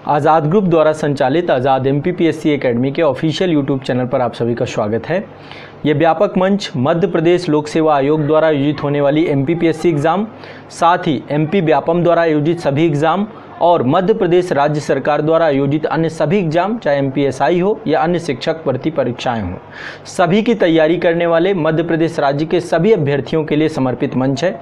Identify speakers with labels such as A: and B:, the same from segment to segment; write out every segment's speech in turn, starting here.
A: आज़ाद group द्वारा संचालित आज़ाद MPPSC academy के ऑफिशियल यूट्यूब चैनल पर आप सभी का स्वागत है। ये व्यापक मंच मध्य प्रदेश लोक सेवा आयोग द्वारा आयोजित होने वाली MPPSC एग्ज़ाम, साथ ही MP व्यापम द्वारा आयोजित सभी एग्ज़ाम और मध्य प्रदेश राज्य सरकार द्वारा आयोजित अन्य सभी एग्ज़ाम, चाहे MPSI हो या अन्य शिक्षक भर्ती परीक्षाएं हों, सभी की तैयारी करने वाले मध्य प्रदेश राज्य के सभी अभ्यर्थियों के लिए समर्पित मंच है।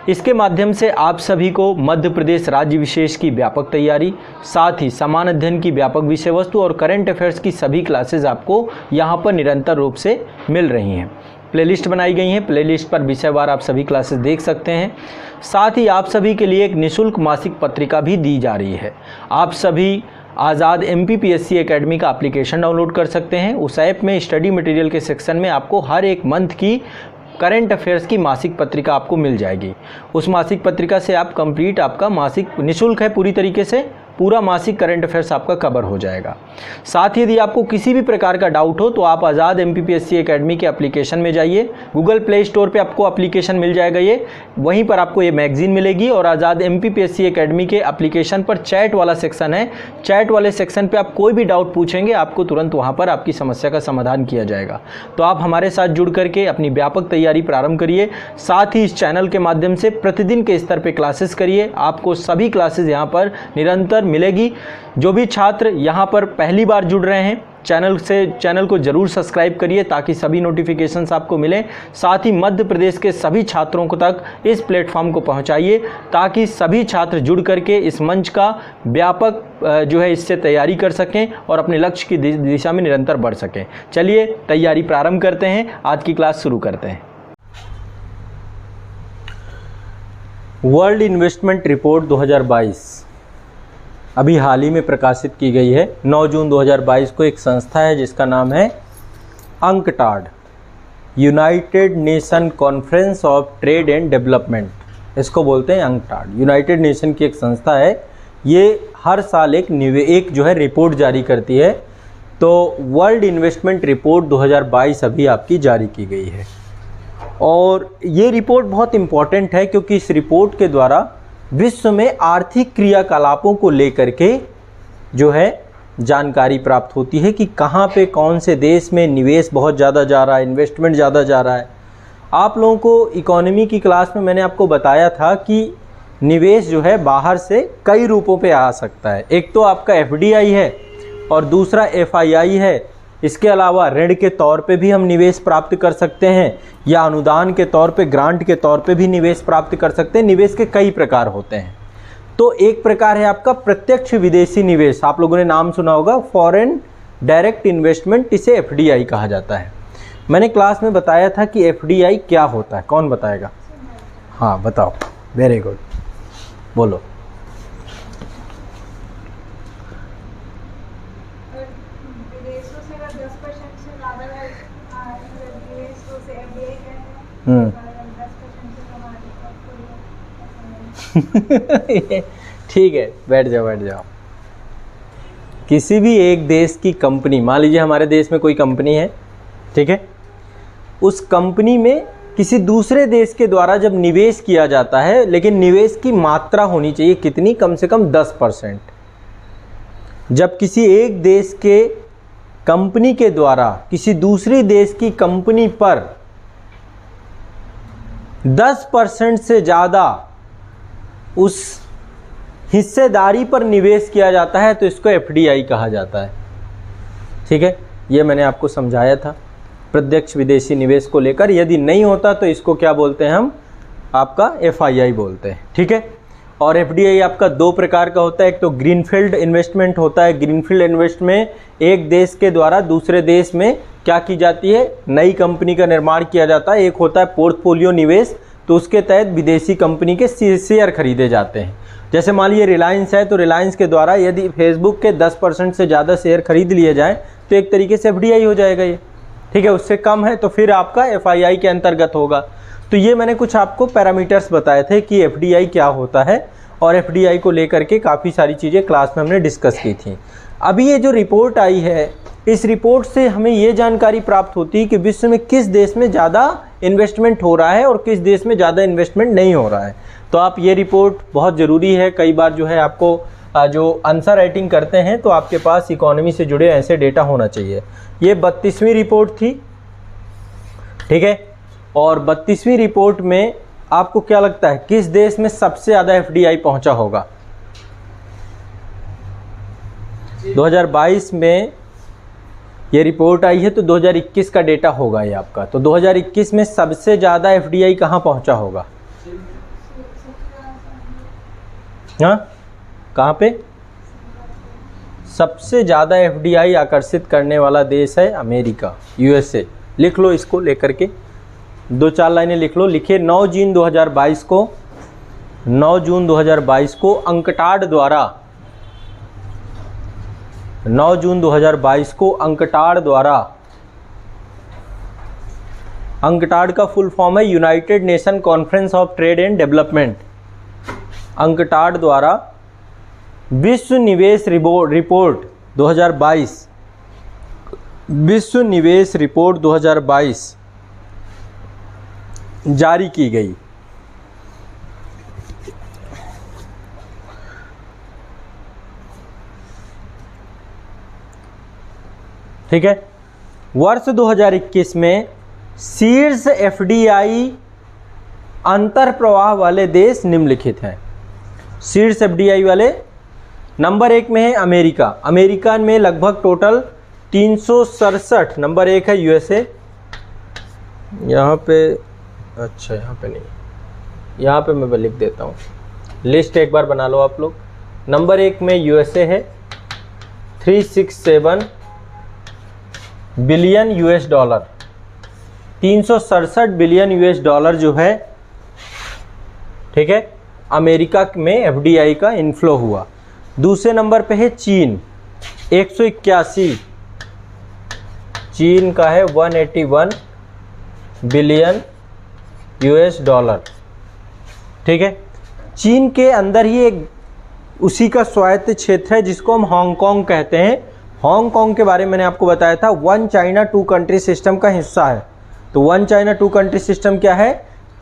A: इसके माध्यम से आप सभी को मध्य प्रदेश राज्य विशेष की व्यापक तैयारी, साथ ही समान अध्ययन की व्यापक विषय वस्तु और करंट अफेयर्स की सभी क्लासेज आपको यहाँ पर निरंतर रूप से मिल रही हैं। प्लेलिस्ट बनाई गई हैं, प्लेलिस्ट पर विषयवार आप सभी क्लासेस देख सकते हैं। साथ ही आप सभी के लिए एक निःशुल्क मासिक पत्रिका भी दी जा रही है। आप सभी आज़ाद MPPSC एकेडमी का एप्लीकेशन डाउनलोड कर सकते हैं। उस ऐप में स्टडी मटेरियल के सेक्शन में आपको हर एक मंथ की करंट अफेयर्स की मासिक पत्रिका आपको मिल जाएगी। उस मासिक पत्रिका से आप कंप्लीट, आपका मासिक निःशुल्क है, पूरी तरीके से पूरा मासिक करंट अफेयर्स आपका कवर हो जाएगा। साथ ही यदि आपको किसी भी प्रकार का डाउट हो तो आप आज़ाद MPPSC एकेडमी के एप्लीकेशन में जाइए। गूगल प्ले स्टोर पे आपको एप्लीकेशन मिल जाएगा, ये वहीं पर आपको ये मैगजीन मिलेगी। और आज़ाद MPPSC एकेडमी के एप्लीकेशन पर चैट वाला सेक्शन है। चैट वाले सेक्शन पे आप कोई भी डाउट पूछेंगे, आपको तुरंत वहाँ पर आपकी समस्या का समाधान किया जाएगा। तो आप हमारे साथ जुड़ करके अपनी व्यापक तैयारी प्रारंभ करिए। साथ ही इस चैनल के माध्यम से प्रतिदिन के स्तर पर क्लासेस करिए। आपको सभी क्लासेस यहाँ पर निरंतर मिलेगी। जो भी छात्र यहाँ पर पहली बार जुड़ रहे हैं, चैनल को जरूर सब्सक्राइब करिए ताकि सभी नोटिफिकेशंस आपको मिलें। साथ ही मध्य प्रदेश के सभी छात्रों को तक इस प्लेटफॉर्म को पहुंचाइए ताकि सभी छात्र जुड़ करके इस मंच का व्यापक जो है इससे तैयारी कर सकें और अपने लक्ष्य की दिशा में निरंतर बढ़ सकें। चलिए तैयारी प्रारंभ करते हैं, आज की क्लास शुरू करते हैं। वर्ल्ड इन्वेस्टमेंट रिपोर्ट 2022 अभी हाल ही में प्रकाशित की गई है। 9 जून 2022 को एक संस्था है जिसका नाम है UNCTAD, United nation conference of trade and development, इसको बोलते हैं UNCTAD। यूनाइटेड नेशन की एक संस्था है। ये हर साल एक जो है रिपोर्ट जारी करती है। तो वर्ल्ड इन्वेस्टमेंट रिपोर्ट 2022 अभी आपकी जारी की गई है और ये रिपोर्ट बहुत इम्पॉर्टेंट है क्योंकि इस रिपोर्ट के द्वारा विश्व में आर्थिक क्रियाकलापों को लेकर के जो है जानकारी प्राप्त होती है कि कहाँ पे कौन से देश में निवेश बहुत ज़्यादा जा रहा है, इन्वेस्टमेंट ज़्यादा जा रहा है। आप लोगों को इकोनॉमी की क्लास में मैंने आपको बताया था कि निवेश जो है बाहर से कई रूपों पे आ सकता है। एक तो आपका FDI है और दूसरा FII है। इसके अलावा ऋण के तौर पे भी हम निवेश प्राप्त कर सकते हैं या अनुदान के तौर पे, ग्रांट के तौर पे भी निवेश प्राप्त कर सकते हैं। निवेश के कई प्रकार होते हैं। तो एक प्रकार है आपका प्रत्यक्ष विदेशी निवेश, आप लोगों ने नाम सुना होगा, फॉरेन डायरेक्ट इन्वेस्टमेंट, इसे FDI कहा जाता है। मैंने क्लास में बताया था कि FDI क्या होता है, कौन बताएगा? हाँ बताओ, वेरी गुड, बोलो। ठीक है, बैठ जाओ। किसी भी एक देश की कंपनी, मान लीजिए हमारे देश में कोई कंपनी है, ठीक है, उस कंपनी में किसी दूसरे देश के द्वारा जब निवेश किया जाता है, लेकिन निवेश की मात्रा होनी चाहिए कितनी, कम से कम 10%। जब किसी एक देश के कंपनी के द्वारा किसी दूसरी देश की कंपनी पर 10% से ज़्यादा उस हिस्सेदारी पर निवेश किया जाता है तो इसको FDI कहा जाता है। ठीक है, ये मैंने आपको समझाया था प्रत्यक्ष विदेशी निवेश को लेकर। यदि नहीं होता तो इसको क्या बोलते हैं हम, आपका FII बोलते हैं। ठीक है, और FDI आपका दो प्रकार का होता है। एक तो ग्रीनफील्ड इन्वेस्टमेंट होता है। ग्रीनफील्ड इन्वेस्ट में एक देश के द्वारा दूसरे देश में क्या की जाती है, नई कंपनी का निर्माण किया जाता है। एक होता है पोर्टफोलियो निवेश, तो उसके तहत विदेशी कंपनी के शेयर खरीदे जाते हैं। जैसे मान लीजिए रिलायंस है, तो रिलायंस के द्वारा यदि फेसबुक के 10% से ज़्यादा शेयर खरीद लिए जाए तो एक तरीके से FDI हो जाएगा ये। ठीक है, उससे कम है तो फिर आपका FII के अंतर्गत होगा। तो ये मैंने कुछ आपको पैरामीटर्स बताए थे कि FDI क्या होता है और FDI को लेकर के काफ़ी सारी चीज़ें क्लास में हमने डिस्कस की थी। अभी ये जो रिपोर्ट आई है, इस रिपोर्ट से हमें ये जानकारी प्राप्त होती है कि विश्व में किस देश में ज़्यादा इन्वेस्टमेंट हो रहा है और किस देश में ज़्यादा इन्वेस्टमेंट नहीं हो रहा है। तो आप ये रिपोर्ट बहुत ज़रूरी है। कई बार जो है आपको जो आंसर राइटिंग करते हैं तो आपके पास इकोनॉमी से जुड़े ऐसे डेटा होना चाहिए। ये 32वीं रिपोर्ट थी, ठीक है। और 32वीं रिपोर्ट में आपको क्या लगता है किस देश में सबसे ज़्यादा एफडीआई पहुंचा होगा? 2022 में ये रिपोर्ट आई है तो 2021 का डेटा होगा ये आपका। तो 2021 में सबसे ज़्यादा एफडीआई कहाँ पहुंचा होगा? हाँ, कहाँ पे? सबसे ज़्यादा एफडीआई आकर्षित करने वाला देश है अमेरिका, यूएसए। लिख लो इसको लेकर के, 2-4 लाइनें लिख लो। लिखिए 9 जून 2022 को, 9 जून 2022 को अंकटाड द्वारा, 9 जून 2022 को अंकटाड द्वारा, अंकटाड का फुल फॉर्म है United nation conference of trade and development. UNCTAD द्वारा विश्व निवेश रिपोर्ट 2022, विश्व निवेश रिपोर्ट 2022 जारी की गई। ठीक है। वर्ष 2021 में शीर्ष एफडीआई अंतर प्रवाह वाले देश निम्नलिखित हैं। शीर्ष एफडीआई वाले नंबर 1 में है अमेरिका। अमेरिका में लगभग टोटल 367, नंबर 1 है यूएसए। यहाँ पे, अच्छा यहाँ पे नहीं, यहाँ पे मैं लिख देता हूँ, लिस्ट एक बार बना लो आप लोग। नंबर 1 में यूएसए है, 367 billion US dollar, 367 billion US dollar जो है, ठीक है, अमेरिका में एफडीआई का इनफ्लो हुआ। दूसरे नंबर पे है चीन, 181, चीन का है 181 बिलियन यूएस डॉलर, ठीक है। चीन के अंदर ही एक उसी का स्वायत्त क्षेत्र है जिसको हम हांगकांग कहते हैं। हांगकांग के बारे में मैंने आपको बताया था, 1 चाइना 2 कंट्री सिस्टम का हिस्सा है। तो 1 चाइना 2 कंट्री सिस्टम क्या है?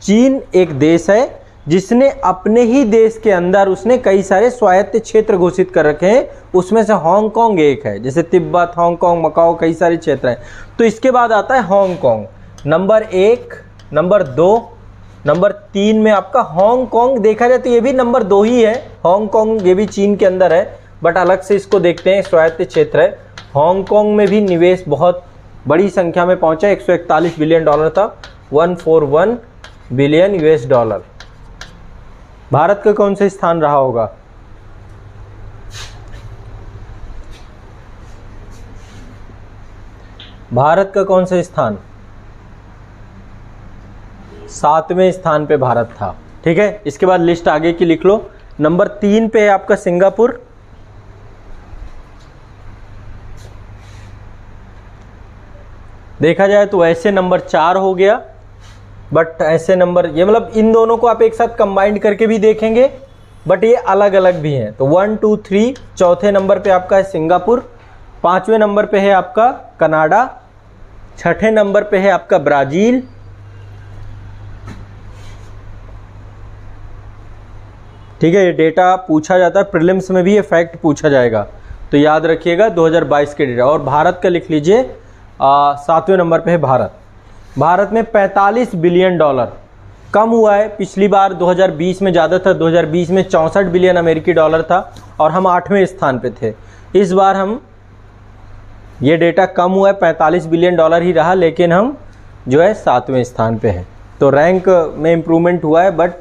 A: चीन एक देश है जिसने अपने ही देश के अंदर उसने कई सारे स्वायत्त क्षेत्र घोषित कर रखे हैं, उसमें से हांगकांग एक है। जैसे तिब्बत, हांगकांग, मकाओ, कई सारे क्षेत्र हैं। तो इसके बाद आता है हांगकांग, नंबर 1, नंबर 2, नंबर 3 में आपका हांगकांग। देखा जाए तो ये भी नंबर 2 ही है, हांगकांग ये भी चीन के अंदर है, बट अलग से इसको देखते हैं, स्वायत्त क्षेत्र है। हांगकांग में भी निवेश बहुत बड़ी संख्या में पहुंचा, 141 बिलियन डॉलर था, 141 बिलियन यूएस डॉलर। भारत का कौन सा स्थान रहा होगा? भारत का कौन सा स्थान? 7वें स्थान पे भारत था, ठीक है। इसके बाद लिस्ट आगे की लिख लो। नंबर 3 पे है आपका सिंगापुर, देखा जाए तो ऐसे नंबर 4 हो गया, बट ऐसे नंबर ये मतलब इन दोनों को आप एक साथ कंबाइंड करके भी देखेंगे, बट ये अलग अलग भी हैं। तो 1, 2, 3, चौथे नंबर पे आपका है सिंगापुर, 5वें नंबर पे है आपका कनाडा, 6ठे नंबर पे है आपका ब्राज़ील, ठीक है। ये डेटा पूछा जाता है प्रीलिम्स में भी, ये फैक्ट पूछा जाएगा तो याद रखिएगा 2022 के डेटा। और भारत का लिख लीजिए, 7वें नंबर पे है भारत। भारत में 45 बिलियन डॉलर, कम हुआ है, पिछली बार 2020 में ज़्यादा था, 2020 में 64 बिलियन अमेरिकी डॉलर था और हम 8वें स्थान पे थे। इस बार हम ये डेटा कम हुआ है, 45 बिलियन डॉलर ही रहा, लेकिन हम जो है 7वें स्थान पे हैं। तो रैंक में इम्प्रूवमेंट हुआ है बट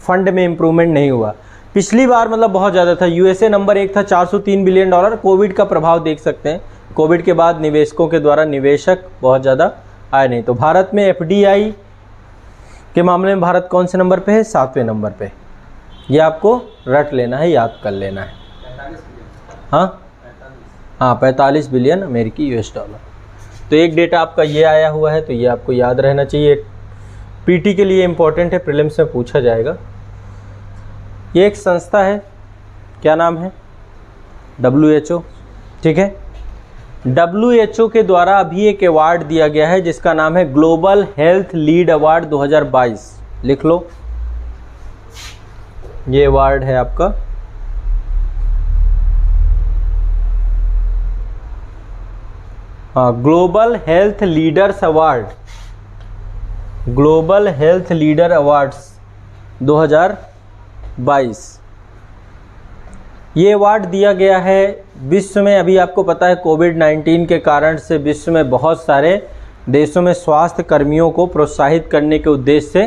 A: फंड में इम्प्रूवमेंट नहीं हुआ। पिछली बार मतलब बहुत ज़्यादा था। यूएसए नंबर 1 था, 403 बिलियन डॉलर। कोविड का प्रभाव देख सकते हैं, कोविड के बाद निवेशकों के द्वारा निवेशक बहुत ज़्यादा आए नहीं। तो भारत में एफडीआई के मामले में भारत कौन से नंबर पे है? 7वें नंबर पे। ये आपको रट लेना है, याद कर लेना है। हाँ, 45 बिलियन अमेरिकी यूएस डॉलर। तो एक डेटा आपका ये आया हुआ है, तो ये आपको याद रहना चाहिए, पीटी के लिए इम्पोर्टेंट है, प्रीलिम्स में पूछा जाएगा। ये एक संस्था है, क्या नाम है? WHO, ठीक है। WHO के द्वारा अभी एक अवार्ड दिया गया है जिसका नाम है ग्लोबल हेल्थ लीड अवार्ड 2022। लिख लो, ये अवार्ड है आपका हाँ, global health leaders award, global health leader awards 2022। ये अवार्ड दिया गया है विश्व में, अभी आपको पता है कोविड-19 के कारण से विश्व में बहुत सारे देशों में स्वास्थ्य कर्मियों को प्रोत्साहित करने के उद्देश्य से,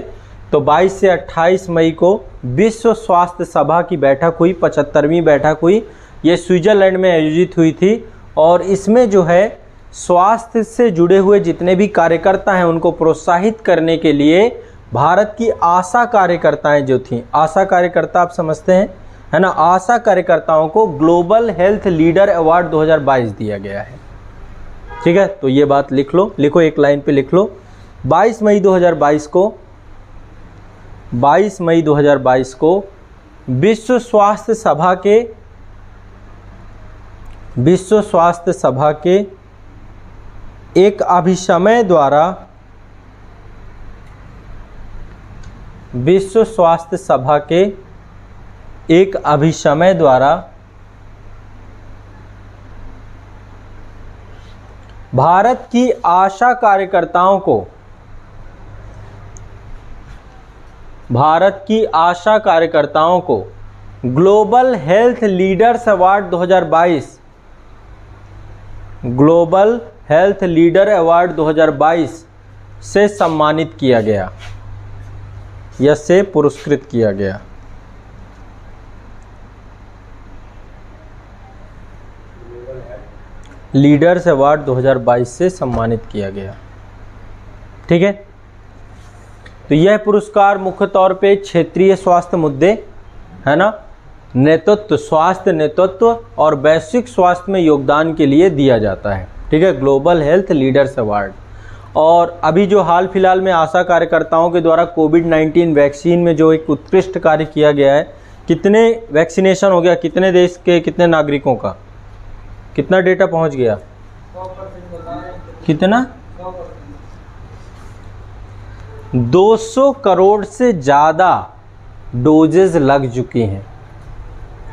A: तो 22 से 28 मई को विश्व स्वास्थ्य सभा की बैठक हुई, 75वीं बैठक हुई। ये स्विट्ज़रलैंड में आयोजित हुई थी और इसमें जो है स्वास्थ्य से जुड़े हुए जितने भी कार्यकर्ता हैं उनको प्रोत्साहित करने के लिए भारत की आशा कार्यकर्ताएं जो थीं, आशा कार्यकर्ता आप समझते हैं, है ना, आशा कार्यकर्ताओं को ग्लोबल हेल्थ लीडर अवार्ड 2022 दिया गया है। ठीक है, तो ये बात लिख लो, लिखो एक लाइन पे लिख लो। 22 मई 2022 को, 22 मई 2022 को विश्व स्वास्थ्य सभा के, विश्व स्वास्थ्य सभा के एक अभिसमय द्वारा, विश्व स्वास्थ्य सभा के एक अभिसमय द्वारा भारत की आशा कार्यकर्ताओं को, भारत की आशा कार्यकर्ताओं को global health leaders award 2022, global health leader award 2022 से सम्मानित किया गया या से पुरस्कृत किया गया। लीडर्स अवार्ड 2022 से सम्मानित किया गया। ठीक है, तो यह पुरस्कार मुख्य तौर पे क्षेत्रीय स्वास्थ्य मुद्दे, है ना, नेतृत्व, स्वास्थ्य नेतृत्व और वैश्विक स्वास्थ्य में योगदान के लिए दिया जाता है। ठीक है, ग्लोबल हेल्थ लीडर्स अवार्ड। और अभी जो हाल फिलहाल में आशा कार्यकर्ताओं के द्वारा कोविड-19 वैक्सीन में जो एक उत्कृष्ट कार्य किया गया है, कितने वैक्सीनेशन हो गया, कितने देश के कितने नागरिकों का, कितना डेटा पहुंच गया, कितना 200 करोड़ से ज़्यादा डोजेज लग चुकी हैं।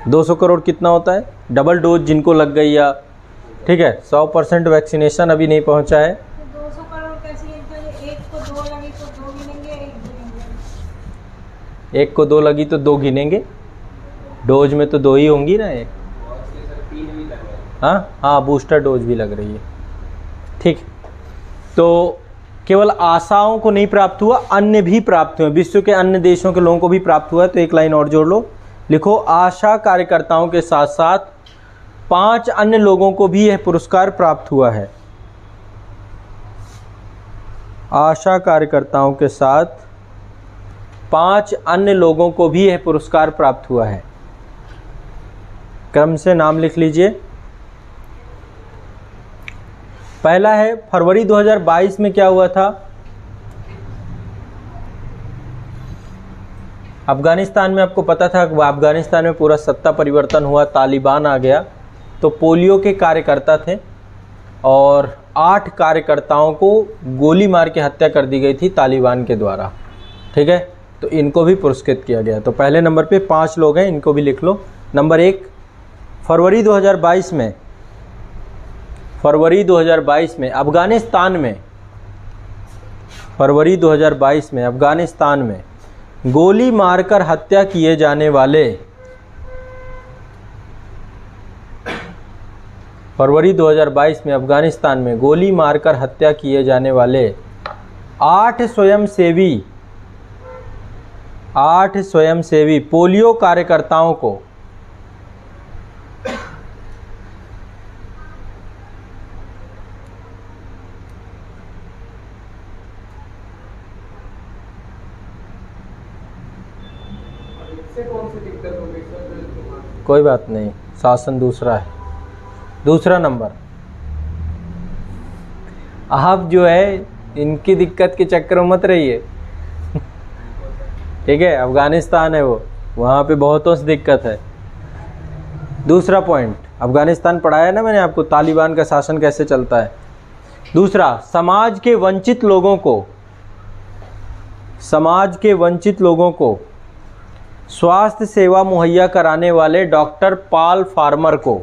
A: 200 करोड़ कितना होता है, डबल डोज जिनको लग गई, या ठीक है 100% वैक्सीनेशन अभी नहीं पहुंचा है।
B: 200 करोड़ कैसे, एक को 2 लगी तो 2 गिनेंगे,
A: एक को 2 लगी तो 2 गिनेंगे, डोज में तो 2 ही होंगी ना एक। हाँ, बूस्टर डोज भी लग रही है। ठीक, तो केवल आशाओं को नहीं प्राप्त हुआ, अन्य भी प्राप्त हुए, विश्व के अन्य देशों के लोगों को भी प्राप्त हुआ है। तो एक लाइन और जोड़ लो, लिखो आशा कार्यकर्ताओं के साथ साथ 5 अन्य लोगों को भी यह पुरस्कार प्राप्त हुआ है। आशा कार्यकर्ताओं के साथ 5 अन्य लोगों को भी यह पुरस्कार प्राप्त हुआ है। क्रम से नाम लिख लीजिए। पहला है फरवरी 2022 में क्या हुआ था, अफगानिस्तान में, आपको पता था अफगानिस्तान में पूरा सत्ता परिवर्तन हुआ, तालिबान आ गया। तो पोलियो के कार्यकर्ता थे और 8 कार्यकर्ताओं को गोली मार के हत्या कर दी गई थी तालिबान के द्वारा। ठीक है, तो इनको भी पुरस्कृत किया गया। तो पहले नंबर पे 5 लोग हैं, इनको भी लिख लो। नंबर 1, फरवरी 2022 में, फरवरी 2022 में अफगानिस्तान में, फरवरी 2022 में अफगानिस्तान में गोली मारकर हत्या किए जाने वाले, फरवरी 2022 में अफगानिस्तान में गोली मारकर हत्या किए जाने वाले 8 स्वयंसेवी पोलियो कार्यकर्ताओं को
C: कौन सी दिक्कत हो गई सर?
A: कोई बात नहीं, शासन दूसरा है। दूसरा नंबर, आप जो है इनकी दिक्कत के चक्कर में मत रहिए। ठीक है, अफगानिस्तान है वो, वहाँ पे बहुतों से दिक्कत है। दूसरा पॉइंट, अफगानिस्तान पढ़ाया ना मैंने आपको, तालिबान का शासन कैसे चलता है। दूसरा, समाज के वंचित लोगों को, समाज के वंचित लोगों को स्वास्थ्य सेवा मुहैया कराने वाले डॉक्टर पॉल फार्मर को,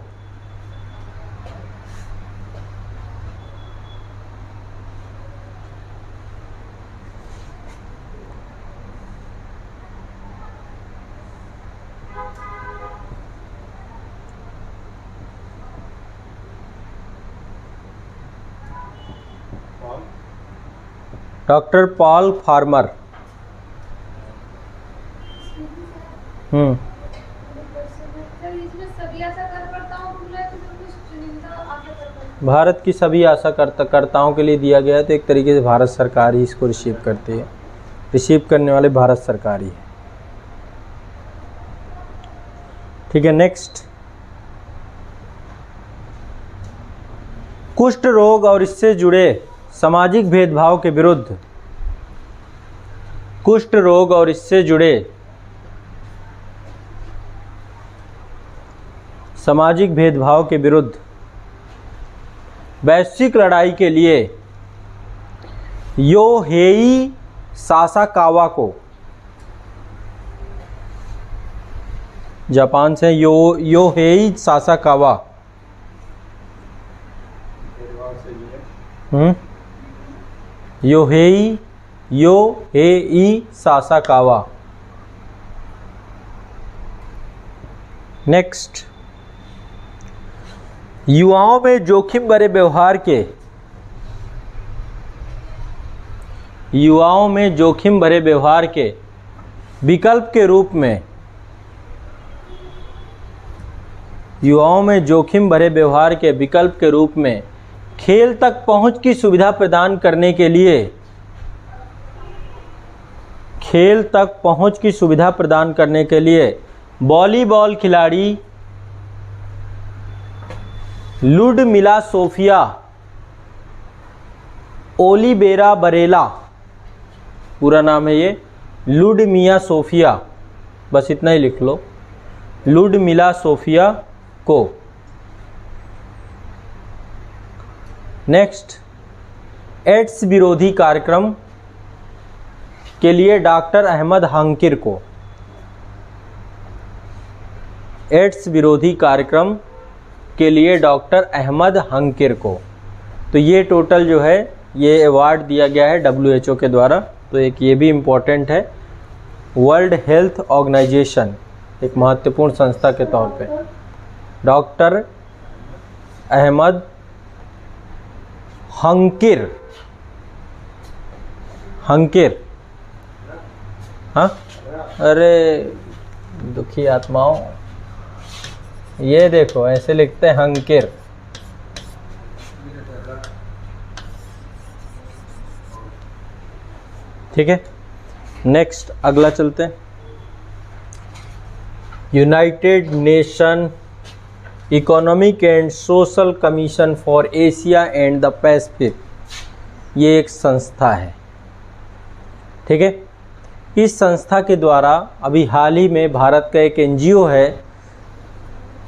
A: डॉक्टर पॉल फार्मर।
B: सर इसमें सभी आशा कार्यकर्ताओं को मिला है तो कुछ चुनिंदा आशा कार्यकर्ता।
A: भारत की सभी आशा कर्ताओं के लिए दिया गया है, तो एक तरीके से भारत सरकार ही इसको रिसीव करती है, रिसीव करने वाले भारत सरकार ही है। ठीक है, नेक्स्ट, कुष्ठ रोग और इससे जुड़े सामाजिक भेदभाव के विरुद्ध, कुष्ठ रोग और इससे जुड़े सामाजिक भेदभाव के विरुद्ध वैश्विक लड़ाई के लिए योहेई सासाकावा को, जापान से Yohei Sasakawa, Yohei Sasakawa. Next, युवाओं में जोखिम भरे व्यवहार के, युवाओं में जोखिम भरे व्यवहार के विकल्प के रूप में, युवाओं में जोखिम भरे व्यवहार के विकल्प के रूप में खेल तक पहुंच की सुविधा प्रदान करने के लिए, खेल तक पहुंच की सुविधा प्रदान करने के लिए वॉलीबॉल खिलाड़ी लुडमिला सोफिया ओलिवेरा बरेला, पूरा नाम है ये लुडमिया सोफिया, बस इतना ही लिख लो, लुडमिला सोफिया को। नेक्स्ट, एड्स विरोधी कार्यक्रम के लिए डॉक्टर अहमद हंकिर को, एड्स विरोधी कार्यक्रम के लिए डॉक्टर अहमद हंकिर को। तो ये टोटल जो है ये अवार्ड दिया गया है WHO के द्वारा, तो एक ये भी इम्पोर्टेंट है, वर्ल्ड हेल्थ ऑर्गेनाइजेशन एक महत्वपूर्ण संस्था के तौर पे डॉक्टर अहमद हंकिर, हंकिर, हाँ, अरे दुखी आत्माओं, ये देखो ऐसे लिखते हैं हंकिर। ठीक है, नेक्स्ट अगला चलते हैं। United nation economic and social commission for Asia and the Pacific, ये एक संस्था है। ठीक है, इस संस्था के द्वारा अभी हाल ही में भारत का एक NGO है,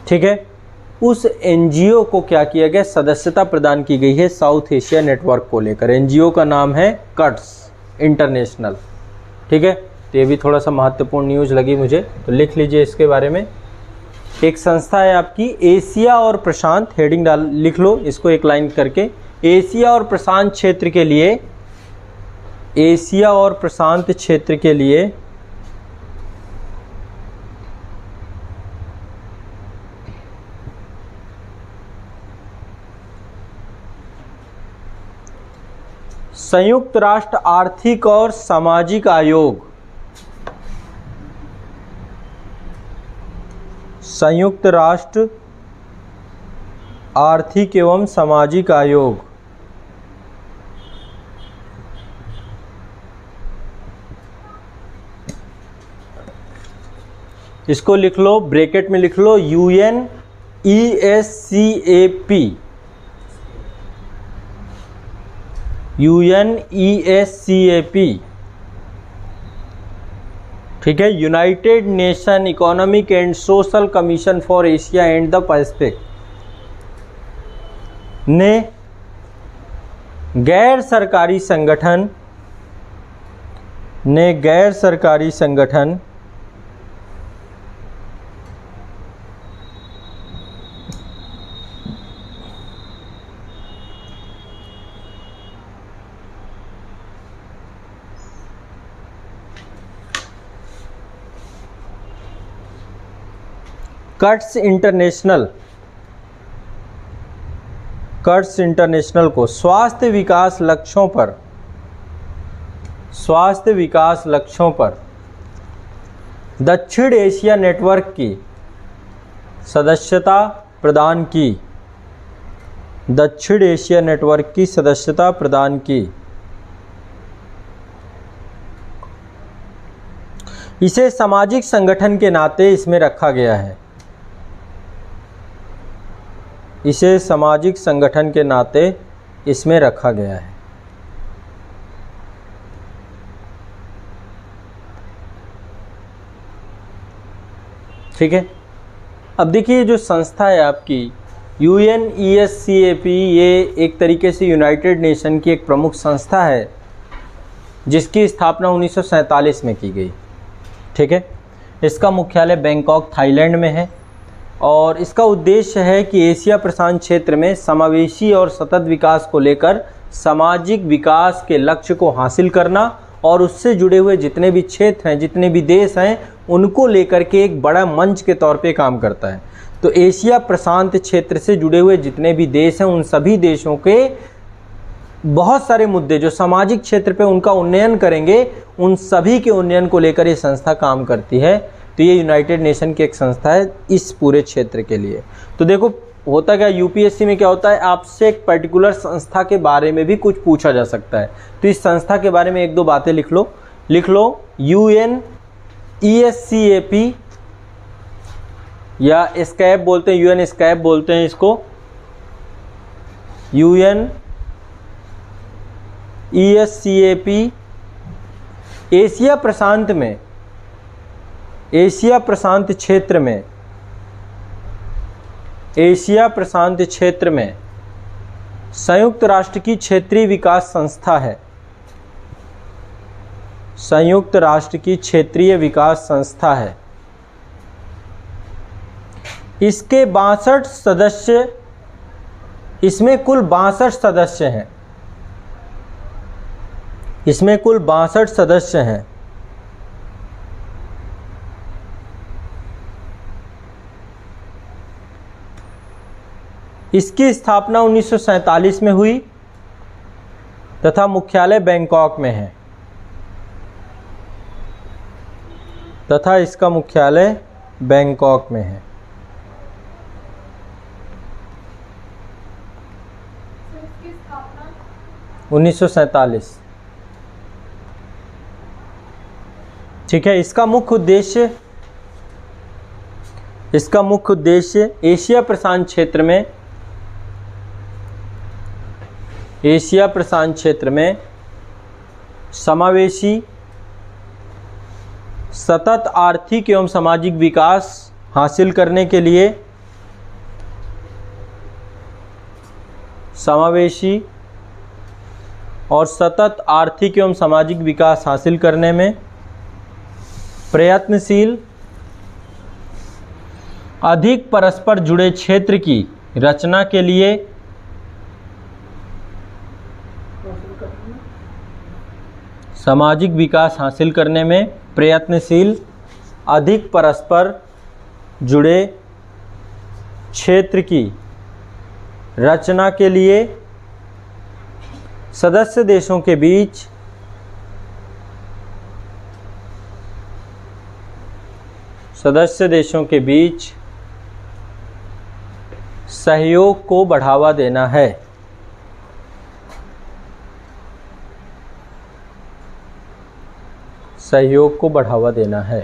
A: ठीक है, उस NGO को क्या किया गया, सदस्यता प्रदान की गई है साउथ एशिया नेटवर्क को लेकर। NGO का नाम है कट्स इंटरनेशनल। ठीक है, तो ये भी थोड़ा सा महत्वपूर्ण न्यूज़ लगी मुझे, तो लिख लीजिए इसके बारे में। एक संस्था है आपकी एशिया और प्रशांत, हेडिंग डाल लिख लो इसको एक लाइन करके, एशिया और प्रशांत क्षेत्र के लिए, एशिया और प्रशांत क्षेत्र के लिए संयुक्त राष्ट्र आर्थिक और सामाजिक आयोग, संयुक्त राष्ट्र आर्थिक एवं सामाजिक आयोग, इसको लिख लो, ब्रैकेट में लिख लो UNESCAP, UNESCAP। ठीक है, United nation economic and social commission for Asia and the Pacific ने गैर सरकारी संगठन कट्स इंटरनेशनल को स्वास्थ्य विकास लक्ष्यों पर स्वास्थ्य विकास लक्ष्यों पर दक्षिण एशिया नेटवर्क की सदस्यता प्रदान की। दक्षिण एशिया नेटवर्क की सदस्यता प्रदान की। इसे सामाजिक संगठन के नाते इसमें रखा गया है। इसे सामाजिक संगठन के नाते इसमें रखा गया है। ठीक है। अब देखिए जो संस्था है आपकी UNESCAP, ये एक तरीके से यूनाइटेड नेशन की एक प्रमुख संस्था है जिसकी स्थापना 1947 में की गई। ठीक है। इसका मुख्यालय बैंकॉक थाईलैंड में है और इसका उद्देश्य है कि एशिया प्रशांत क्षेत्र में समावेशी और सतत विकास को लेकर सामाजिक विकास के लक्ष्य को हासिल करना और उससे जुड़े हुए जितने भी क्षेत्र हैं, जितने भी देश हैं, उनको लेकर के एक बड़ा मंच के तौर पे काम करता है। तो एशिया प्रशांत क्षेत्र से जुड़े हुए जितने भी देश हैं, उन सभी देशों के बहुत सारे मुद्दे जो सामाजिक क्षेत्र पे उनका उन्नयन करेंगे, उन सभी के उन्नयन को लेकर ये संस्था काम करती है। तो ये यूनाइटेड नेशन की एक संस्था है इस पूरे क्षेत्र के लिए। तो देखो होता क्या, यूपीएससी में क्या होता है, आपसे एक पर्टिकुलर संस्था के बारे में भी कुछ पूछा जा सकता है। तो इस संस्था के बारे में एक दो बातें लिख लो। UNESCAP या स्कैप बोलते हैं, UN स्कैप बोलते हैं इसको। UNESCAP एशिया प्रशांत में, एशिया प्रशांत क्षेत्र में, एशिया प्रशांत क्षेत्र में संयुक्त राष्ट्र की क्षेत्रीय विकास संस्था है। संयुक्त राष्ट्र की क्षेत्रीय विकास संस्था है। इसके 62 सदस्य, इसमें कुल 62 सदस्य हैं। इसमें कुल 62 सदस्य हैं। इसकी स्थापना 1947 में हुई तथा मुख्यालय बैंकॉक में है। तथा इसका मुख्यालय बैंकॉक में है।
B: इसकी स्थापना
A: 1947। ठीक है। इसका मुख्य उद्देश्य एशिया प्रशांत क्षेत्र में, एशिया प्रशांत क्षेत्र में समावेशी सतत आर्थिक एवं सामाजिक विकास हासिल करने के लिए, समावेशी और सतत आर्थिक एवं सामाजिक विकास हासिल करने में प्रयत्नशील, अधिक परस्पर जुड़े क्षेत्र की रचना के लिए, सामाजिक विकास हासिल करने में प्रयत्नशील, अधिक परस्पर जुड़े क्षेत्र की रचना के लिए सदस्य देशों के बीच सहयोग को बढ़ावा देना है। सहयोग को बढ़ावा देना है।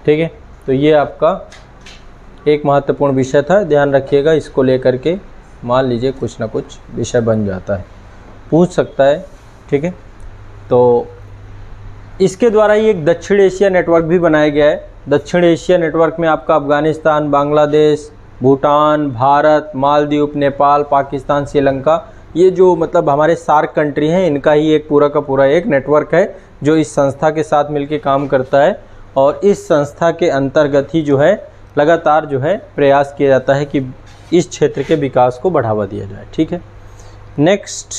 A: ठीक है। तो ये आपका एक महत्वपूर्ण विषय था, ध्यान रखिएगा इसको लेकर के। मान लीजिए कुछ ना कुछ विषय बन जाता है, पूछ सकता है। ठीक है। तो इसके द्वारा ही एक दक्षिण एशिया नेटवर्क भी बनाया गया है। दक्षिण एशिया नेटवर्क में आपका अफगानिस्तान, बांग्लादेश, भूटान, भारत, मालदीव, नेपाल, पाकिस्तान, श्रीलंका, ये जो मतलब हमारे सार्क कंट्री हैं, इनका ही एक पूरा का पूरा एक नेटवर्क है जो इस संस्था के साथ मिलकर काम करता है। और इस संस्था के अंतर्गत ही जो है लगातार जो है प्रयास किया जाता है कि इस क्षेत्र के विकास को बढ़ावा दिया जाए। ठीक है। नेक्स्ट,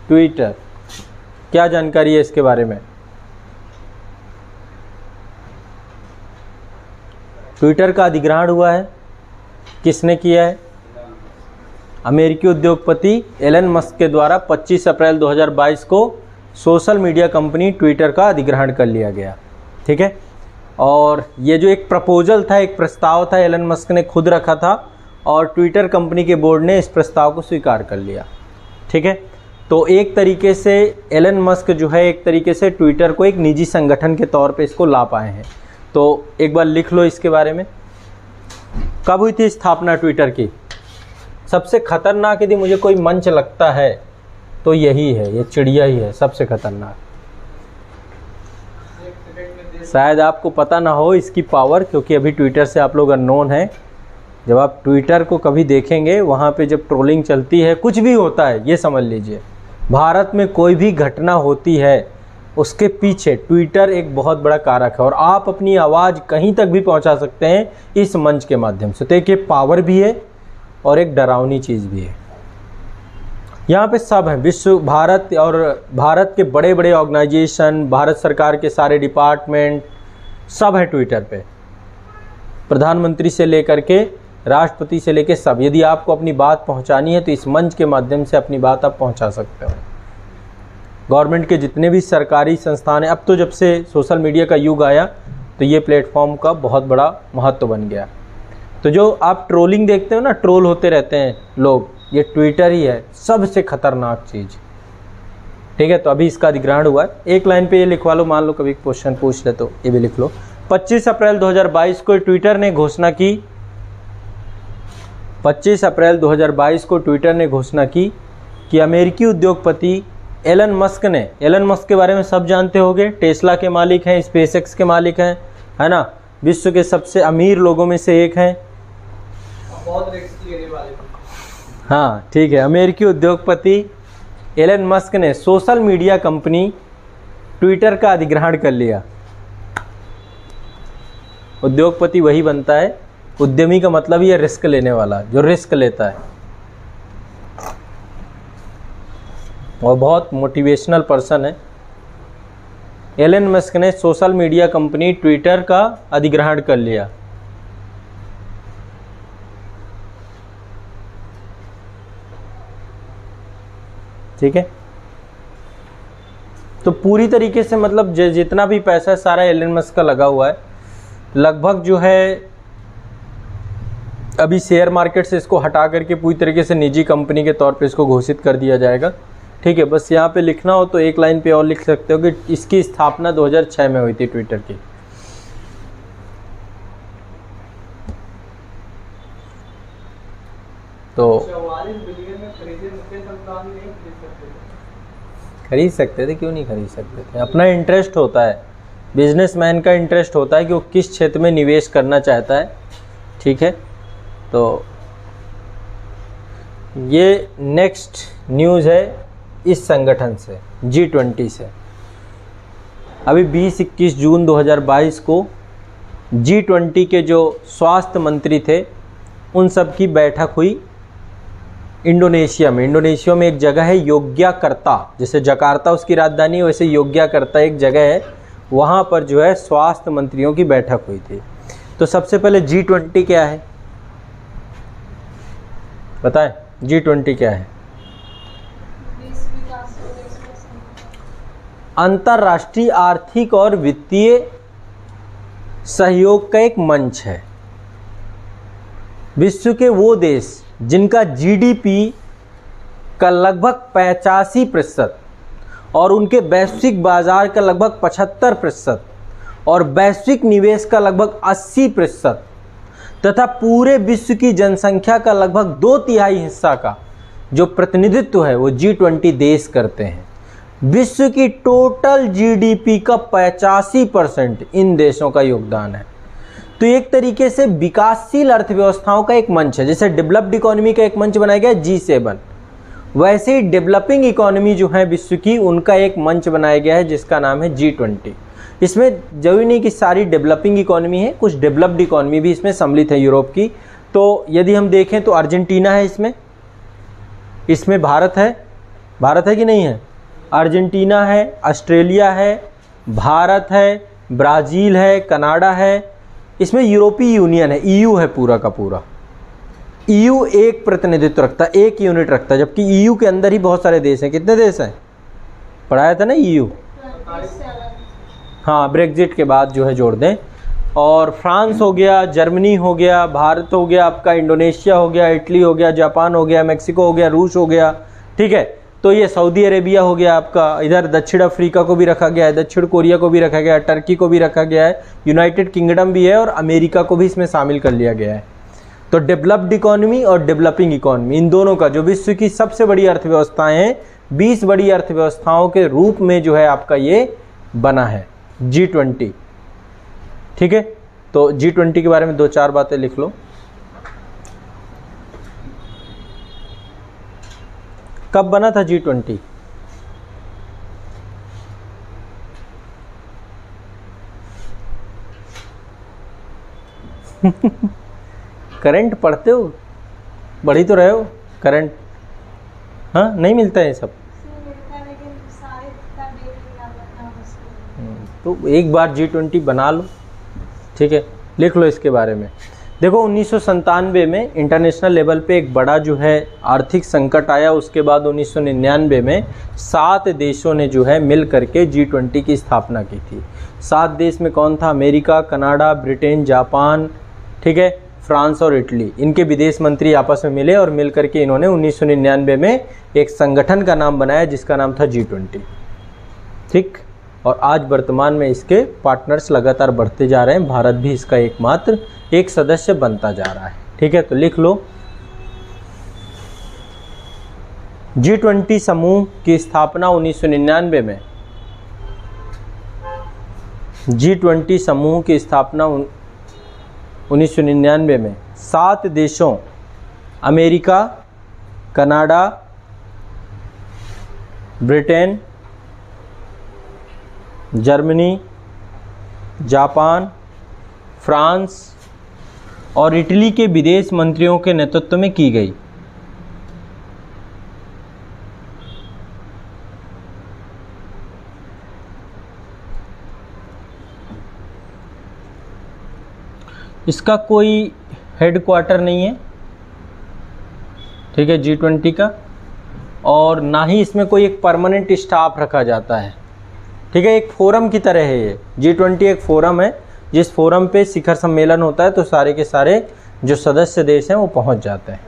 A: ट्विटर, क्या जानकारी है इसके बारे में? ट्विटर का अधिग्रहण हुआ है, किसने किया है? अमेरिकी उद्योगपति एलन मस्क के द्वारा 25 अप्रैल 2022 को सोशल मीडिया कंपनी ट्विटर का अधिग्रहण कर लिया गया। ठीक है, और ये जो एक प्रपोजल था, एक प्रस्ताव था, एलन मस्क ने खुद रखा था और ट्विटर कंपनी के बोर्ड ने इस प्रस्ताव को स्वीकार कर लिया। ठीक है, तो एक तरीके से एलन मस्क जो है एक तरीके से ट्विटर को एक निजी संगठन के तौर पे इसको ला पाए हैं। तो एक बार लिख लो इसके बारे में। कब हुई थी स्थापना ट्विटर की? सबसे खतरनाक यदि मुझे कोई मंच लगता है तो यही है, ये चिड़िया ही है सबसे खतरनाक। शायद आपको पता ना हो इसकी पावर, क्योंकि अभी ट्विटर से आप लोग अननोन हैं। जब आप ट्विटर को कभी देखेंगे, वहाँ पे जब ट्रोलिंग चलती है, कुछ भी होता है, ये समझ लीजिए भारत में कोई भी घटना होती है उसके पीछे ट्विटर एक बहुत बड़ा कारक है और आप अपनी आवाज़ कहीं तक भी पहुंचा सकते हैं इस मंच के माध्यम से। तो एक ये पावर भी है और एक डरावनी चीज़ भी है। यहाँ पे सब हैं, विश्व, भारत और भारत के बड़े बड़े ऑर्गेनाइजेशन, भारत सरकार के सारे डिपार्टमेंट सब है ट्विटर पे, प्रधानमंत्री से लेकर के राष्ट्रपति से लेकर सब। यदि आपको अपनी बात पहुंचानी है तो इस मंच के माध्यम से अपनी बात आप पहुंचा सकते हो। गवर्नमेंट के जितने भी सरकारी संस्थान हैं, अब तो जब से सोशल मीडिया का युग आया तो ये प्लेटफॉर्म का बहुत बड़ा महत्व बन गया। तो जो आप ट्रोलिंग देखते हो ना, ट्रोल होते रहते हैं लोग, ये ट्विटर ही है सबसे खतरनाक चीज़। ठीक है, तो अभी इसका अधिग्रहण हुआ है। एक लाइन पे ये लिखवा लो, मान लो कभी क्वेश्चन पूछ ले तो ये भी लिख लो। 25 अप्रैल 2022 को ट्विटर ने घोषणा की, 25 अप्रैल 2022 को ट्विटर ने घोषणा की कि अमेरिकी उद्योगपति एलन मस्क ने, एलन मस्क के बारे में सब जानते होंगे, टेस्ला के मालिक हैं, स्पेसएक्स के मालिक हैं, है ना, विश्व के सबसे अमीर लोगों में से एक हैं,
C: बहुत रिस्क लेने वाले।
A: हाँ ठीक है। अमेरिकी उद्योगपति एलन मस्क ने सोशल मीडिया कंपनी ट्विटर का अधिग्रहण कर लिया। उद्योगपति वही बनता है, उद्यमी का मतलब ही है रिस्क लेने वाला, जो रिस्क लेता है, और बहुत मोटिवेशनल पर्सन है। एलन मस्क ने सोशल मीडिया कंपनी ट्विटर का अधिग्रहण कर लिया। ठीक है, तो पूरी तरीके से मतलब जितना भी पैसा है सारा एलन मस्क का लगा हुआ है। लगभग जो है अभी शेयर मार्केट से इसको हटा करके पूरी तरीके से निजी कंपनी के तौर पे इसको घोषित कर दिया जाएगा। ठीक है, बस यहाँ पे लिखना हो तो एक लाइन पे और लिख सकते हो कि इसकी स्थापना 2006 में हुई थी ट्विटर की। तो
C: 44 बिलियन में खरीदे मुकेश अंबानी नहीं खरीद सकते थे।
A: खरीद सकते थे, क्यों नहीं खरीद सकते थे? अपना इंटरेस्ट होता है, बिजनेसमैन का इंटरेस्ट होता है कि वो किस क्षेत्र में निवेश करना चाहता है। ठीक है, तो ये नेक्स्ट न्यूज़ है इस संगठन से, G20 से। अभी 20-21 जून 2022 को G20 के जो स्वास्थ्य मंत्री थे उन सब की बैठक हुई इंडोनेशिया में। इंडोनेशिया में एक जगह है योग्याकर्ता, जैसे जकार्ता उसकी राजधानी है, वैसे योग्याकर्ता एक जगह है, वहाँ पर जो है स्वास्थ्य मंत्रियों की बैठक हुई थी। तो सबसे पहले G20 क्या है बताएं? G20 क्या है? अंतर्राष्ट्रीय आर्थिक और वित्तीय सहयोग का एक मंच है। विश्व के वो देश जिनका जीडीपी का लगभग 85% और उनके वैश्विक बाजार का लगभग 75% और वैश्विक निवेश का लगभग 80% तथा पूरे विश्व की जनसंख्या का लगभग 2/3 हिस्सा का जो प्रतिनिधित्व है वो G20 देश करते हैं। विश्व की टोटल जीडीपी का 85% इन देशों का योगदान है। तो एक तरीके से विकासशील अर्थव्यवस्थाओं का एक मंच है। जैसे डेवलप्ड इकोनॉमी का एक मंच बनाया गया G7, वैसे ही डेवलपिंग इकोनॉमी जो है विश्व की, उनका एक मंच बनाया गया है जिसका नाम है G20। इसमें जरूरी नहीं कि सारी डेवलपिंग इकोनॉमी है, कुछ डेवलप्ड इकोनॉमी भी इसमें सम्मिलित है यूरोप की। तो यदि हम देखें तो अर्जेंटीना है इसमें भारत है कि नहीं है? अर्जेंटीना है, ऑस्ट्रेलिया है, भारत है, ब्राज़ील है, कनाडा है, इसमें यूरोपीय यूनियन है, ईयू है पूरा का पूरा। ईयू एक प्रतिनिधित्व रखता है, एक यूनिट रखता है, जबकि ईयू के अंदर ही बहुत सारे देश हैं। कितने देश हैं? पढ़ाया था ना ईयू। हाँ, ब्रेग्जिट के बाद जो है जोड़ दें। और फ्रांस हो गया, जर्मनी हो गया, भारत हो गया, आपका इंडोनेशिया हो गया, इटली हो गया, जापान हो गया, मैक्सिको हो गया, रूस हो गया, ठीक है। तो ये सऊदी अरेबिया हो गया आपका, इधर दक्षिण अफ्रीका को भी रखा गया है, दक्षिण कोरिया को भी रखा गया है, टर्की को भी रखा गया है, यूनाइटेड किंगडम भी है और अमेरिका को भी इसमें शामिल कर लिया गया है। तो डेवलप्ड इकोनॉमी और डेवलपिंग इकोनॉमी, इन दोनों का जो विश्व की सबसे बड़ी अर्थव्यवस्थाएं हैं, 20 बड़ी अर्थव्यवस्थाओं के रूप में जो है आपका ये बना है G20, ठीक है। तो G20 के बारे में 2-4 बातें लिख लो। कब बना था G20? करंट पढ़ते हो? पढ़ी तो रहे हो करंट? हाँ, नहीं मिलता है ये सब। तो एक बार G20 बना लो, ठीक है, लिख लो इसके बारे में। देखो 1997 में इंटरनेशनल लेवल पे एक बड़ा जो है आर्थिक संकट आया। उसके बाद 1999 में 7 देशों ने जो है मिल करके G20 की स्थापना की थी। 7 देश में कौन था? अमेरिका, कनाडा, ब्रिटेन, जापान, ठीक है, फ्रांस और इटली। इनके विदेश मंत्री आपस में मिले और मिल करके इन्होंने 1999 में एक संगठन का नाम बनाया जिसका नाम था G20, ठीक। और आज वर्तमान में इसके पार्टनर्स लगातार बढ़ते जा रहे हैं। भारत भी इसका एकमात्र एक सदस्य बनता जा रहा है, ठीक है। तो लिख लो, G20 समूह की स्थापना 1999 में, G20 समूह की स्थापना 1999 में 7 देशों America, Canada, Britain, Germany, Japan, France और इटली के विदेश मंत्रियों के नेतृत्व में की गई। इसका कोई हेडक्वार्टर नहीं है, ठीक है, G20 का, और ना ही इसमें कोई एक परमानेंट स्टाफ रखा जाता है, ठीक है। एक फोरम की तरह है ये। G20 एक फोरम है, जिस फोरम पे शिखर सम्मेलन होता है तो सारे के सारे जो सदस्य देश हैं वो पहुंच जाते हैं,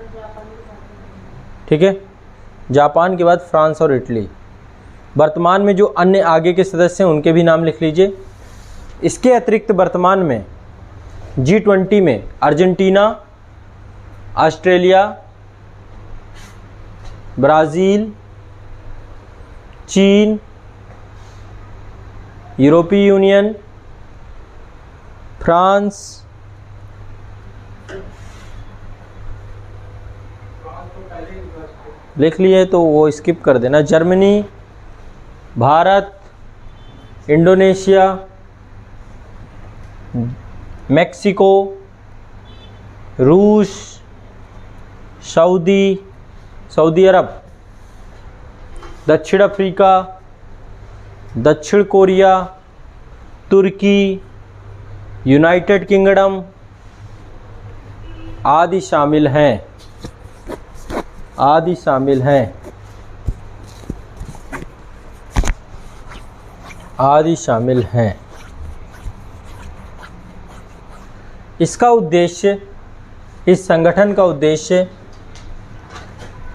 A: ठीक है। जापान के बाद फ्रांस और इटली। वर्तमान में जो अन्य आगे के सदस्य हैं उनके भी नाम लिख लीजिए। इसके अतिरिक्त वर्तमान में G20 में अर्जेंटीना, ऑस्ट्रेलिया, ब्राज़ील, चीन, यूरोपीय यूनियन, फ्रांस, लिख लिए तो वो स्किप कर देना, जर्मनी, भारत, इंडोनेशिया, मैक्सिको, रूस, सऊदी अरब, दक्षिण अफ्रीका, दक्षिण कोरिया, तुर्की, यूनाइटेड किंगडम आदि शामिल हैं, इसका उद्देश्य, इस संगठन का उद्देश्य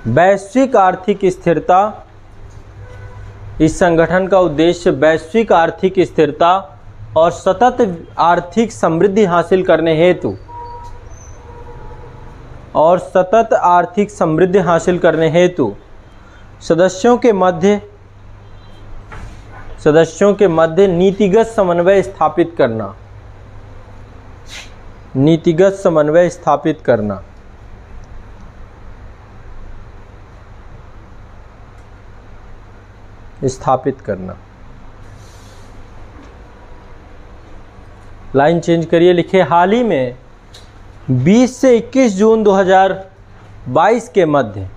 A: वैश्विक आर्थिक स्थिरता, इस संगठन का उद्देश्य वैश्विक आर्थिक स्थिरता और सतत आर्थिक समृद्धि हासिल करने हेतु सदस्यों के मध्य नीतिगत समन्वय स्थापित करना, लाइन चेंज करिए, लिखिए हाल ही में 20 से 21 जून 2022 के मध्य,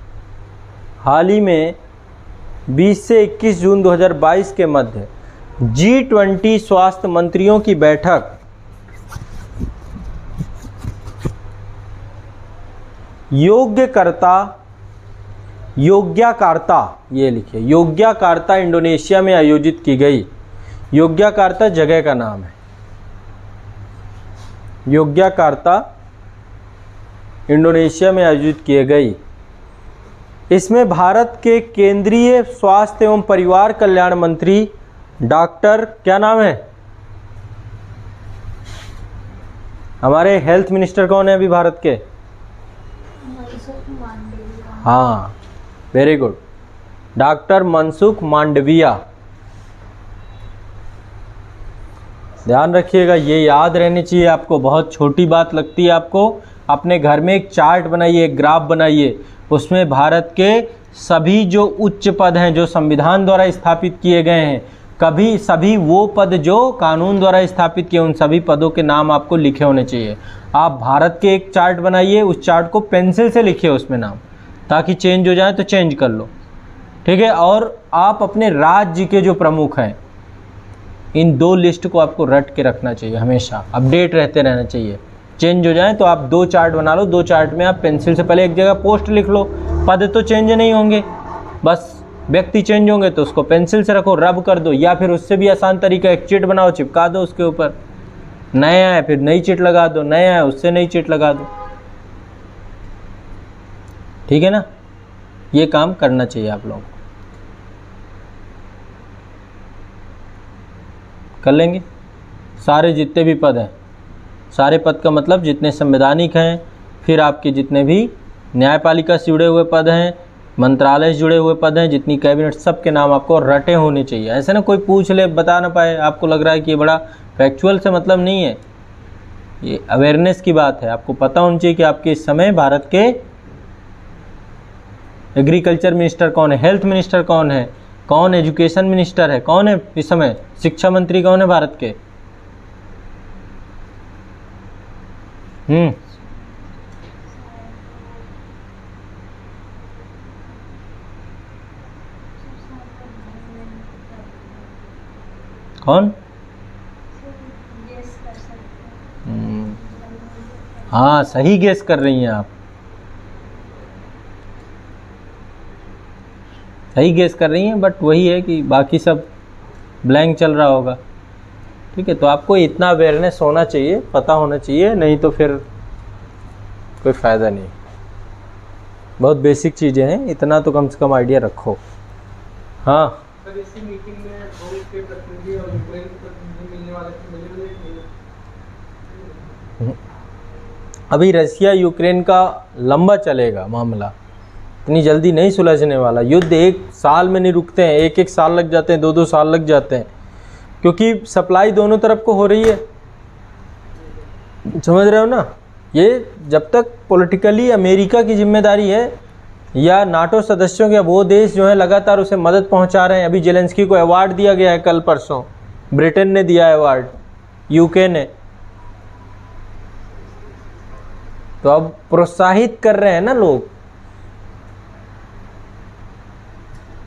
A: हाल ही में 20 से 21 जून 2022 के मध्य G20 स्वास्थ्य मंत्रियों की बैठक योग्याकार्ता, ये लिखिए, योग्याकार्ता इंडोनेशिया में आयोजित की गई। योग्याकार्ता जगह का नाम है। योग्याकार्ता इंडोनेशिया में आयोजित किए गई। इसमें भारत के केंद्रीय स्वास्थ्य एवं परिवार कल्याण मंत्री डॉक्टर, क्या नाम है हमारे हेल्थ मिनिस्टर कौन है अभी भारत के? हाँ, very good, doctor Mansukh Mandaviya. ध्यान रखिएगा, ये याद रहनी चाहिए आपको, बहुत छोटी बात लगती है आपको। अपने घर में एक चार्ट बनाइए, एक ग्राफ बनाइए, उसमें भारत के सभी जो उच्च पद हैं जो संविधान द्वारा स्थापित किए गए हैं, कभी सभी वो पद जो कानून द्वारा स्थापित किए, उन सभी पदों के नाम आपको लिखे होने चाहिए। आप भारत के एक चार्ट बनाइए, उस चार्ट को पेंसिल से लिखिए उसमें नाम, ताकि चेंज हो जाए तो चेंज कर लो, ठीक है। और आप अपने राज्य के जो प्रमुख हैं, इन 2 लिस्ट को आपको रट के रखना चाहिए, हमेशा अपडेट रहते रहना चाहिए। चेंज हो जाए तो आप 2 चार्ट बना लो, 2 चार्ट में आप पेंसिल से पहले एक जगह पोस्ट लिख लो। पद तो चेंज नहीं होंगे, बस व्यक्ति चेंज होंगे, तो उसको पेंसिल से रखो, रब कर दो, या फिर उससे भी आसान तरीका एक चिट बनाओ, चिपका दो उसके ऊपर। नया है फिर नई चिट लगा दो, नया है उससे नई चिट लगा दो, ठीक है ना। ये काम करना चाहिए आप लोगों को। कर लेंगे सारे जितने भी पद हैं, सारे पद का मतलब जितने संवैधानिक हैं, फिर आपके जितने भी न्यायपालिका से जुड़े हुए पद हैं, मंत्रालय से जुड़े हुए पद हैं, जितनी कैबिनेट, सब के नाम आपको रटे होने चाहिए। ऐसे ना कोई पूछ ले, बता ना पाए, आपको लग रहा है कि ये बड़ा फैक्चुअल से मतलब नहीं है, ये अवेयरनेस की बात है। आपको पता होना चाहिए कि आपके इस समय भारत के एग्रीकल्चर मिनिस्टर कौन है, हेल्थ मिनिस्टर कौन है, कौन एजुकेशन मिनिस्टर है, कौन है इस समय शिक्षा मंत्री कौन है भारत के। कौन? हाँ, सही गेस कर रही हैं आप, सही गेस कर रही हैं, बट वही है कि बाकी सब ब्लैंक चल रहा होगा, ठीक है। तो आपको इतना अवेयरनेस होना चाहिए, पता होना चाहिए, नहीं तो फिर कोई फ़ायदा नहीं। बहुत बेसिक चीज़ें हैं, इतना तो कम से कम आइडिया रखो। हाँ
C: सर, इसी मीटिंग में रूस के प्रतिनिधि और यूक्रेन के प्रतिनिधि मिलने वाले थे, मिले नहीं?
A: अभी रशिया यूक्रेन का लंबा चलेगा मामला, इतनी जल्दी नहीं सुलझने वाला। युद्ध 1 साल में नहीं रुकते हैं, 1-1 साल लग जाते हैं, 2-2 साल लग जाते हैं, क्योंकि सप्लाई दोनों तरफ को हो रही है, समझ रहे हो ना। ये जब तक पॉलिटिकली अमेरिका की जिम्मेदारी है या नाटो सदस्यों के, वो देश जो है लगातार उसे मदद पहुंचा रहे हैं। अभी जेलेंस्की को अवार्ड दिया गया है, कल परसों ब्रिटेन ने दिया है अवार्ड, यूके ने, तो अब प्रोत्साहित कर रहे हैं ना लोग।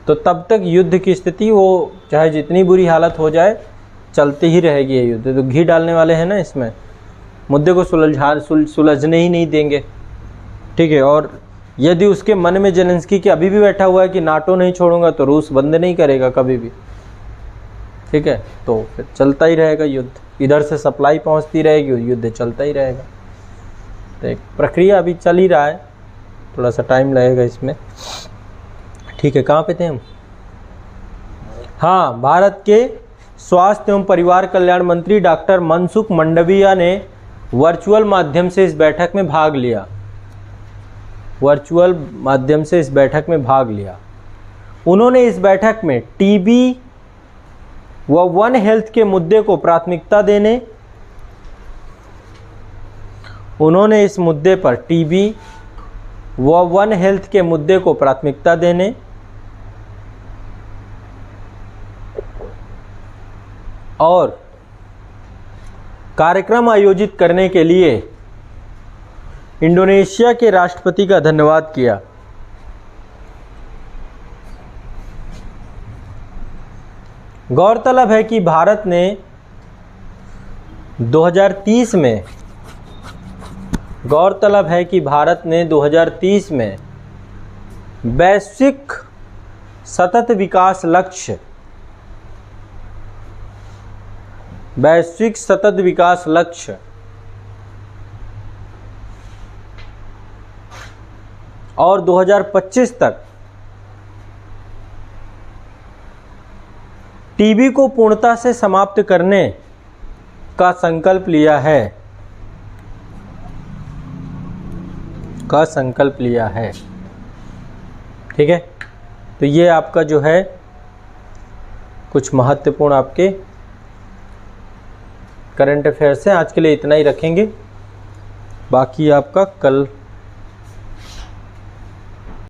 A: तो तब तक युद्ध की स्थिति, वो चाहे जितनी बुरी हालत हो जाए, चलती ही रहेगी ये युद्ध। तो घी डालने वाले हैं ना इसमें, मुद्दे को सुलझने ही नहीं देंगे, ठीक है। और यदि उसके मन में जेलेंस्की के अभी भी बैठा हुआ है कि नाटो नहीं छोड़ूंगा, तो रूस बंद नहीं करेगा कभी भी, ठीक है। तो फिर चलता ही रहेगा युद्ध, इधर से सप्लाई पहुंचती रहेगी, युद्ध चलता ही रहेगा। तो एक प्रक्रिया अभी चल ही रहा है, थोड़ा सा टाइम लगेगा इसमें, ठीक है। कहाँ पे थे हम? हाँ, भारत के स्वास्थ्य एवं परिवार कल्याण मंत्री डॉक्टर मनसुख मांडविया ने वर्चुअल माध्यम से इस बैठक में भाग लिया। वर्चुअल माध्यम से इस बैठक में भाग लिया। उन्होंने इस बैठक में टीबी व वन हेल्थ के मुद्दे को प्राथमिकता देने, उन्होंने इस मुद्दे पर टीबी व वन हेल्थ के मुद्दे को प्राथमिकता देने और कार्यक्रम आयोजित करने के लिए इंडोनेशिया के राष्ट्रपति का धन्यवाद किया। गौरतलब है कि भारत ने 2030 में गौरतलब है कि भारत ने 2030 में वैश्विक सतत विकास लक्ष्य और 2025 तक टीबी को पूर्णता से समाप्त करने का संकल्प लिया है। ठीक है, तो ये आपका जो है कुछ महत्वपूर्ण आपके करंट अफेयर्स हैं। आज के लिए इतना ही रखेंगे, बाकी आपका कल